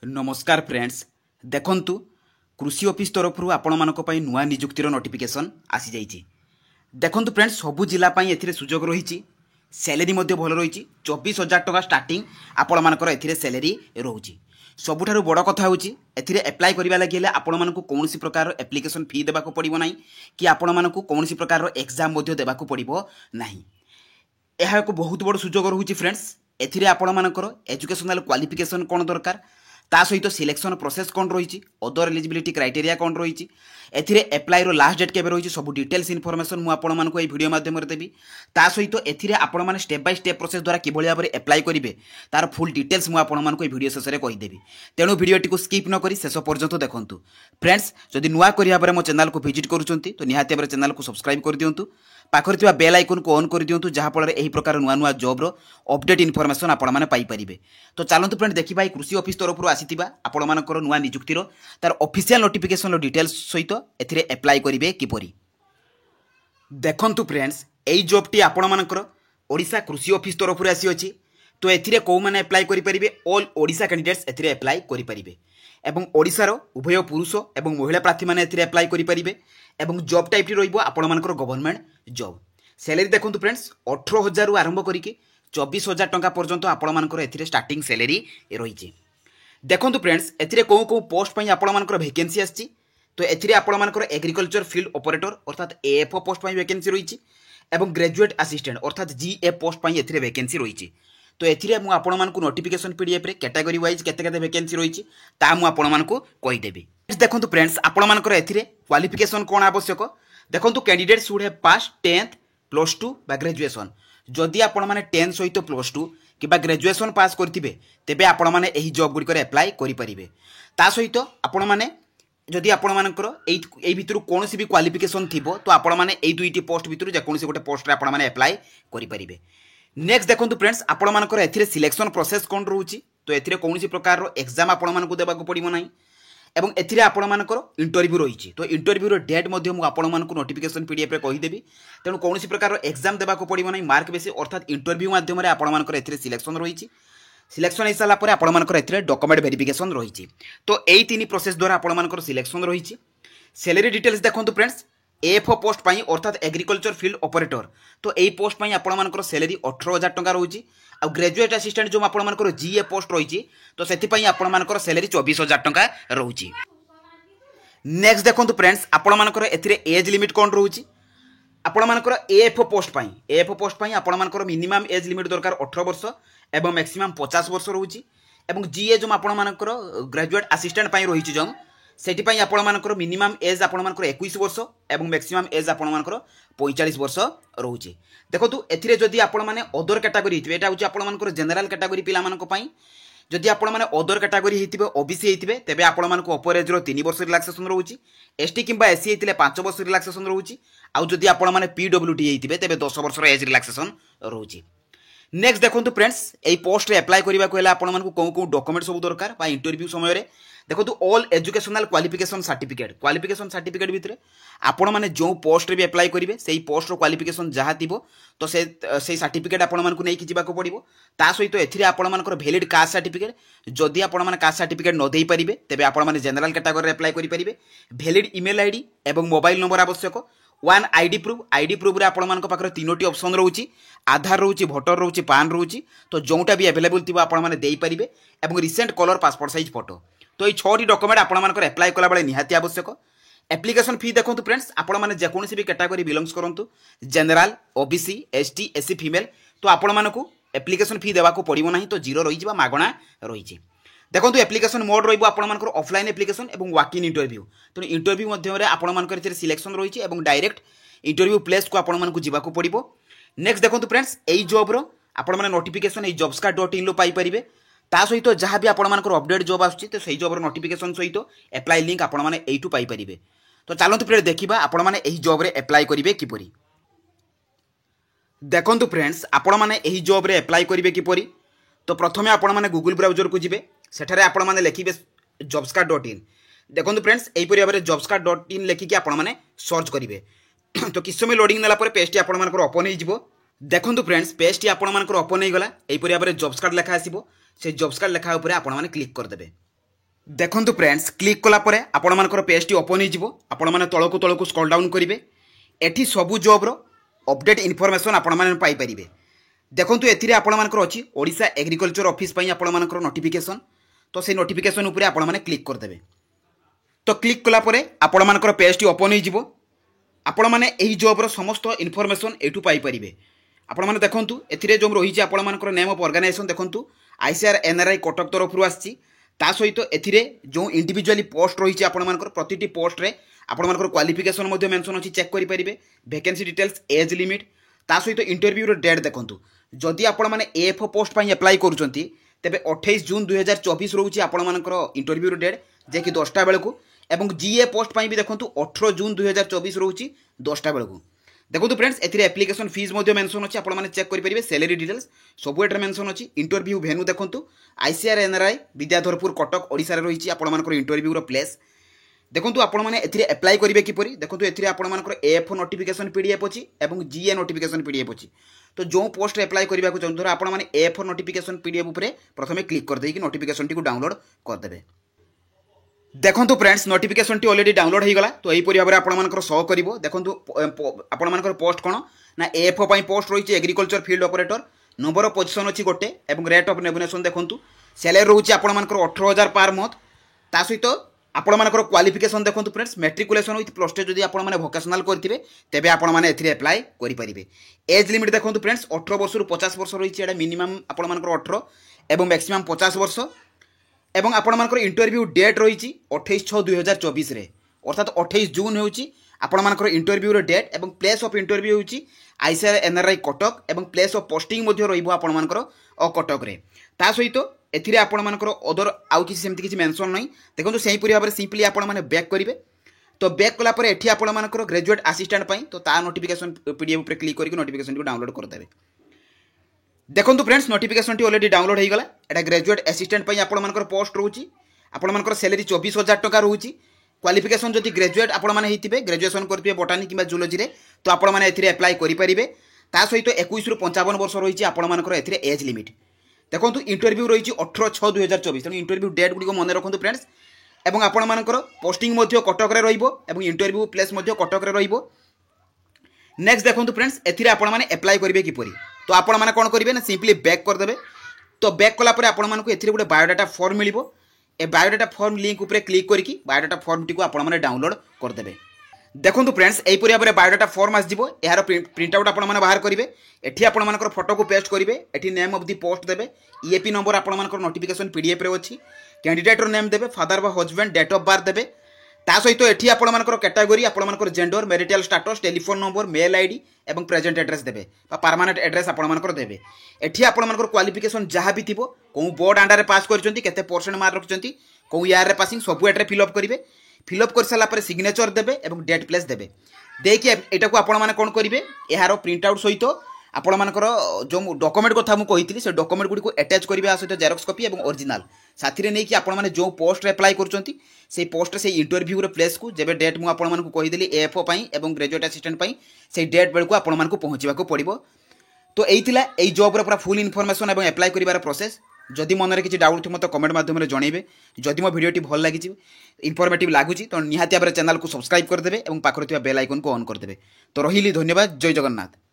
नमस्कार फ्रेंड्स देखंतु कृषि ऑफिस तरफ आपण मानक पई नुआ नियुक्तिर नोटिफिकेशन आसी जाइए। देखंतु फ्रेंड्स सबु जिला पई एथिरे सुजोग रही सैलरी भल रही 24,000 टका स्टार्टिंग आपण मानकर एथिरे सैलरी रहुची। सबुठारु बड़ कथा होची एथिरे अप्लाई करिबा लागि हेले आपण मानकु कोनोसी प्रकार एप्लिकेशन फी देबाको पड़िबो नाही कि आपण मानकु कोनोसी प्रकार एग्जाम मध्ये देबाको पड़िबो नाही। यह एक बहुत बड़ सुजोग रहुची फ्रेंड्स। एथिरे आपण मानकर एजुकेशनल क्वालिफिकेशन कोन दरकार ता सहित सिलेक्शन प्रोसेस कौन रही अदर एलिजिबिलिटी क्राइटेरिया कौन रही एथिरे अप्लाई रो लास्ट डेट केबे रही सब डिटेल्स इनफॉरमेशन मु आपण मानक ए वीडियो माध्यम रे देबी। ता सहित एथिरे आपण माने स्टेप बाय स्टेप प्रोसेस द्वारा किभଳି भाबरे अप्लाई करिवे तार फुल डिटेल्स मु आपण मानक ए वीडियो शेष रे कहि देबी। तेणु वीडियोटी को स्किप न करी शेष पर्यंत देखंतु। फ्रेंड्स जदि नुआ करिया परे मो चैनल को विजिट करूचंती तो निहाती भाबरे चैनल को सब्सक्राइब कर दियंतु। पाखरे थिबा बेल आइकन को ऑन कर दियंतु जहा फल एही प्रकार नुआ नुआ जॉब रो अपडेट इनफॉरमेशन आपण माने पाई परिबे। तो चलंतु फ्रेंड देखिबा ए कृषि ऑफिस तरफ रो आसीतिबा आपण मानकर नुआ नियुक्तिर तार ऑफिशियल नोटिफिकेशन रो डिटेल्स सहित एथिरे अप्लाई करिवे किपरि। देखंतु फ्रेंड्स एई जॉब टी आपण मानकर ओडिसा कृषि ऑफिस तरफ रो आसी अछि। तो एथिरे को माने अप्लाई करि परिबे ऑल ओडिसा कैंडिडेट्स एथिरे अप्लाई करि परिबे एवं ओडिसा रो उभय पुरुष एवं महिला प्रार्थी माने एथिरे अप्लाई करि परिबे एवं जॉब टाइप टी रहिबो आपण मानकर गवर्नमेंट जॉब। सैलरी देखंतु फ्रेंड्स 18,000 रु आरंभ करिके 24,000 टंका पर्यंत आपण मानकर एथिरे स्टार्टिंग सैलरी रहिजे। देखंतु फ्रेंड्स एथिरे को पोस्ट पई आपण मानकर वैकेंसी आछि। तो एथिरे आपण मानकर एग्रीकल्चर फील्ड ऑपरेटर अर्थात एएफओ पोस्ट पई वैकेंसी रहिछि एवं ग्रेजुएट असिस्टेंट अर्थात जीए पोस्ट पई एथिरे वैकेंसी रहिछि। तो एथिरे मु आपण मानकु नोटिफिकेशन पीडीएफ रे कैटेगरी वाइज केते केते वैकेंसी रहिछि ता मु आपण मानकु कहि देबी। देखंतु फ्रेंड्स आपण मानकर एथिरे क्वालिफिकेशन कोन आवश्यक देखंतु candidate should have pass 10th +2 बा ग्रेजुएशन। जदि आपण माने 10 सहित +2 किबा ग्रेजुएशन पास करथिबे तेबे आपण माने एही जॉब गुडी करे अप्लाई करि परिबे। ता सहित आपण माने जदि आपण मानकर एई भितरु कोनोसी भी क्वालिफिकेशन थिबो तो आपण माने एई दुईटी पोस्ट भितरु जे कोनोसी गोटे पोस्ट रे आपण माने अप्लाई करि परिबे। नेक्स्ट देखंतु फ्रेंड्स आपण मानकर एथिरे सिलेक्शन प्रोसेस कोन रहूची। तो एथिरे कोनोसी प्रकार रो एग्जाम आपण मानकु देबाकू पड़िबो नाही एवं एथिरे आपण मानकर इंटरव्यू रही। तो इंटरव्यू रो डेट मध्य मु आपण मानकु नोटिफिकेशन पीडीएफ रे कहि देबी। तेणु कोनोसी प्रकार रो एग्जाम देबाकू पड़िबो नाही मार्क बेसी अर्थात इंटरव्यू माध्यम रे आपण मानकर एथिरे सिलेक्शन रही। सिलेक्शन हिसाला परे आपण मानकर एथिरे डॉक्यूमेंट वेरिफिकेशन रही। तो एई तीन प्रोसेस द्वारा आपण मानकर सिलेक्शन रही। सैलरी डिटेल्स देखंतु फ्रेंड्स एएफओ पोस्ट पई अर्थात एग्रीकल्चर फील्ड ऑपरेटर तो एई पोस्ट पई आपण मानकर सैलरी 18,000 टंका रहुची। आ ग्रेजुएट असिस्टेंट जो आपण मानकर जीए पोस्ट रही तो सेति पई आपण मानकर सैलरी 24,000 टंका रहुची। नेक्स्ट देखंतु फ्रेंड्स आपण मानकर एथिरे एज लिमिट कोन रहुची। आपण मानकर एएफओ पोस्ट पई आपण मानकर मिनिमम एज लिमिट दरकार 18 वर्ष एवं मैक्सिमम 50 वर्ष रहुची एवं जीए जो आपण मानकर ग्रेजुएट असिस्टेंट पई रहिची जो सेठी पई आपण मानकर मिनिमम एज आपण मानकर 21 वर्ष एवं मैक्सिमम एज आपण मानकर 45 वर्ष रहुची। देखंतु एथिरे जदि आपण माने अदर कैटेगरी हितबे एटा होची आपण मानकर जनरल कैटेगरी पिला मानक पई जदि आपण माने अदर कैटेगरी हितबे ओबीसी हितबे तेबे आपण मानक अपर एज रो 3 वर्ष रिलैक्सेशन रहूची। एसटी किंबा एससी हितले 5 वर्ष रिलैक्सेशन रहूची। आ जदि आपण माने पीडब्ल्यूडी हितबे तेबे 10 वर्ष रो एज रिलैक्सेशन रहूची। नेक्स्ट देखंतु फ्रेंड्स एई पोस्ट रे अप्लाई करिबा को हेला आपण मानक को डॉक्यूमेंट सब दरकार बा इंटरव्यू समय रे देखो ऑल एजुकेशनल क्वालिफिकेशन सर्टिफिकेट भितर आपण माने जो पोस्ट रे भी अप्लाई करिवे सेही पोस्ट रो क्वालिफिकेशन जहा थिबो तो से सर्टिफिकेट आपण मानकु नै कि जिबाको पड़िबो। ता सहित एथिरे आपण मानकर वैलिड कास्ट सर्टिफिकेट जदि आपण माने कास्ट सर्टिफिकेट न देई परिबे तेबे आपण माने जनरल कैटेगरी रे अप्लाई करि परिबे। वैलिड ईमेल आईडी एवं मोबाइल नंबर आवश्यक। वन आईडी प्रूफ रे आपण मानक पाखरे तीनोटी ऑप्शन रहूची आधार रहूची भोटर रहूची पान रहूची। तो जोटा भी अवेलेबल थिबो आपण माने देई परिबे एवं recent colour passport size photo. तो ये 6टी डॉक्यूमेंट आपण मानकर अप्लाई कला बेले निहाती आवश्यक। एप्लिकेशन फी देखंतु फ्रेंड्स आपण माने जे कोनोसी भी कैटेगरी बिलोंग्स करंतु general OBC ST SC female तो आपण मानकु एप्लिकेशन फी देबाकू पड़िबो नाही। तो जीरो रही जिबा मागणा रही। देखंतु एप्लिकेशन मोड रहिबो आपण मानकर ऑफलाइन एप्लिकेशन एवं वॉक इन इंटरव्यू। तो इंटरव्यू मध्यम रे आपण मानकर एथिरे सिलेक्शन रही एवं डायरेक्ट इंटरव्यू प्लेस को आपण मानकु जिबाकू पड़िबो। नेक्स्ट देखंतु फ्रेंड्स एई जॉब रो आपण माने नोटिफिकेशन एई jobscard.in लो पाई परिबे। ता सहित जहाँ भी आपण मानकर अपडेट जॉब आसुची तो सही जॉब नोटिफिकेशन सहित अप्लाई लिंक आपण माने एइटू पाई परिबे। तो चलंतु फ्रेंड देखिबा आपण माने एही जॉब रे अप्लाई करिवे किपरि। देखंतु फ्रेंड्स आपण माने एही जॉब रे अप्लाई करिवे किपरि। तो प्रथमे आपण माने गूगल ब्राउजर को जिवे सेठारे आपण माने लिखिबे jobscard.in। देखंतु फ्रेंड्स एही परि भाबरे jobscard.in लिखिकि आपण माने सर्च करिवे। तो किछ समय लोडिंग नेला परे पेज टी आपण मानकर ओपन हे जिवो। देखंतु फ्रेंड्स पेज टी आपण मानकर ओपन हे गला एही परि भाबरे जॉब्स कार्ड लेखा आसीबो। से जॉब्स कार्ड लेखा ऊपर आपण माने क्लिक कर देबे। देखंतु फ्रेंड्स क्लिक कला परे आपण मानकर पेज टी ओपन हो जिवो आपण माने तळकु तळकु स्क्रॉल डाउन करिवे एठी सबु जॉब रो अपडेट इन्फॉर्मेशन आपण माने पाई परिबे। देखंतु एथिरे आपण मानकर अछि ओडिसा एग्रीकल्चर ऑफिस पई आपण मानकर नोटिफिकेशन तो से नोटिफिकेशन ऊपर आपण माने क्लिक कर देबे। तो क्लिक कला परे आपण मानकर पेज टी ओपन हो जिवो आपण माने एही जॉब रो समस्त इन्फॉर्मेशन एठू पाई परिबे। आपण माने देखंतु एथिरे जो रही आपण मानकर नेम ऑफ ऑर्गेनाइजेशन देखंतु आईसीआर एनआरआई कटक तरफ आछि ता सहित एथिरे जो इंडिविजुअली पोस्ट रही आपण मानकर प्रतिटी पोस्ट रे आपण मानकर क्वालिफिकेशन मध्ये मेंशन अछि चेक करि परिबे। वैकेंसी डिटेल्स एज लिमिट ता सहित इंटरव्यू रो डेट देखंतु जदि आपण माने एएफओ पोस्ट पई अप्लाई करूचंती तेबे 28 जून 2024 रहउछि आपण मानकर इंटरव्यू रो डेट जे कि 10टा बेलकु एवं जीए पोस्ट पई भी देखंतु 18 जून 2024 रहउछि 10टा बेलकु। देखो फ्रेंड्स एथिरे एप्लिकेशन फीस मध्ये मेंशन अछि आपण माने चेक करि परिबे। सैलरी डिटेल्स सब एटर मेंशन अछि। इंटरव्यू वेन्यू देखंतु आईसीआर एनआरआई विद्याधरपुर कटक ओडिसा रे रहिछि आपण मानकर इंटरव्यू रो प्लेस देखंतु आपण माने एथिरे अप्लाई करिवे किपरि देखंतु एथिरे आपण मानकर एएफओ नोटिफिकेशन पीडीएफ अछि एवं जीए नोटिफिकेशन पीडीएफ अछि। तो जो पोस्ट अप्लाई करबा को चाहू आपण माने एएफओ नोटिफिकेशन पीडीएफ ऊपर प्रथमे क्लिक कर देकी नोटिफिकेशन टी को डाउनलोड कर देबे। देखंतु friends notification T already download हो गला। तो एहीपरि भाव आपण मानकर शो करिवो। देखंतु आपण मानकर पोस्ट कोन ना एएफओ पई पोस्ट रहिछि agriculture field operator number of position अछि गोटे एवं रेट ऑफ नोमिनेशन देखंतु सैलरी रहउछि आपण मानकर 18000 पर मंथ ता सहित आपण मानकर क्वालिफिकेशन देखंतु फ्रेंड्स मैट्रिकुलेशन विथ प्लस 2 जदि आपण माने वोकेशनल करथिबे तेबे आपण माने एथिरे अप्लाई करि परिबे। एज लिमिट देखंतु फ्रेंड्स 18 वर्ष रु 50 वर्ष रहिछि एडा मिनिमम आपण मानकर 18 एवं मैक्सिमम 50 वर्ष एवं आपण मानकर इंटरव्यू डेट रही 28/6/2024 रे अर्थात 28 जून होउची आपण मानकर इंटरव्यू रो डेट एवं प्लेस ऑफ इंटरव्यू होउची आईसीआर एनआरआई कटक एवं प्लेस ऑफ पोस्टिंग मध्ये रहिबो आपण मानकर कटक रे। ता सहित एथिरे आपण मानकर अदर आउ किछि सेमति किछि मेंशन नै देखंतु सेही पुरी भाबरे सिंपली आपण माने बैक करिवे। तो बैक कला परे एठी आपण मानकर ग्रेजुएट असिस्टेंट पई तो ता नोटिफिकेशन पीडीएफ ऊपर क्लिक करके नोटिफिकेशन को डाउनलोड कर देबे। देखंतु friends notification T already download हो गला। एटा ग्रेजुएट असिस्टेंट पई आपण मानकर पोस्ट रहउची आपण मानकर सैलरी 24000 टका रहउची। क्वालिफिकेशन जदि ग्रेजुएट आपण माने हेतिबे ग्रेजुएशन करथिबे बोटानी किबा जूलॉजी रे तो आपण माने एथिरे अप्लाई करि परिबे। ता सहित 21 रु 55 वर्ष रहिछि आपण मानकर एथिरे एज लिमिट देखंतु इंटरव्यू रहिछि 18/6/2024 तनो इंटरव्यू डेट गुडी को मने रखंतु फ्रेंड्स एवं आपण मानकर पोस्टिंग मध्ये कटक रे रहिबो एवं इंटरव्यू प्लेस मध्ये कटक रे रहिबो। नेक्स्ट देखंतु फ्रेंड्स एथिरे आपण माने अप्लाई करिवे किपरि तो आपण माने कोन करिवे ना सिंपली बैक कर देबे। तो बैक कला परे आपण मानकु एथिरे गुटे बायोडाटा फॉर्म मिलिबो। ए बायोडाटा फॉर्म लिंक ऊपर क्लिक करिकि बायोडाटा फॉर्म टी को आपण माने डाउनलोड कर देबे। देखंतु फ्रेंड्स एही परि भाबरे बायोडाटा फॉर्म आस जिवो एहार प्रिंट आउट आपण माने बाहर करिवे। एठी आपण मानकर फोटो को पेस्ट करिवे। एठी नेम ऑफ द पोस्ट देबे ईएपी नंबर आपण मानकर नोटिफिकेशन पीडीएफ रे अछि कैंडिडेट रो नेम देबे फादर बा हस्बैंड डेट ऑफ बर्थ देबे। ता सहित एठी आपण मानकर कैटेगरी आपण मानकर gender marital status telephone number mail ID एवं प्रेजेंट एड्रेस देबे बा परमानेंट एड्रेस आपण मानकर देबे। एठी आपण मानकर क्वालिफिकेशन जहां भी थिबो को बोर्ड अंडर पास करचंती केते परसेंट मार्क रखचंती को ईयर रे पासिंग सब एटरे फिल अप करिवे। फिल अप कर साला पर सिग्नेचर देबे एवं डेट प्लेस देबे देकी एटा को आपण माने कोन करिवे एहारो प्रिंट आउट सहित आपण मानकर जो डॉक्यूमेंट कथा मु कहितली से डॉक्यूमेंट गुडी को अटैच करिवे आ सहित जेरॉक्स कॉपी एवं ओरिजिनल साथी रे नै कि आपण माने जो पोस्ट रे अप्लाई करचंती से पोस्ट रे से इंटरव्यू रे प्लेस को जेबे डेट मु आपण मानकु कहिदली एएफओ पई एवं ग्रेजुएट असिस्टेंट पई से डेट बेल को आपण मानकु पहुंचीबा को पड़िबो। तो एइतिला एई जॉब रे पूरा फुल इन्फॉर्मेशन एवं अप्लाई करिवार प्रोसेस। जदि मन रे किछि डाउट थि मते कमेंट माध्यम रे जणैबे। जदि मो वीडियो टी भल लागिछि इन्फॉर्मेटिव लागुछि तो निहाती भाबरे चैनल को सब्सक्राइब कर देबे एवं पाखरे थिबा बेल आइकन को ऑन कर देबे। तो रहिली धन्यवाद। जय जगन्नाथ।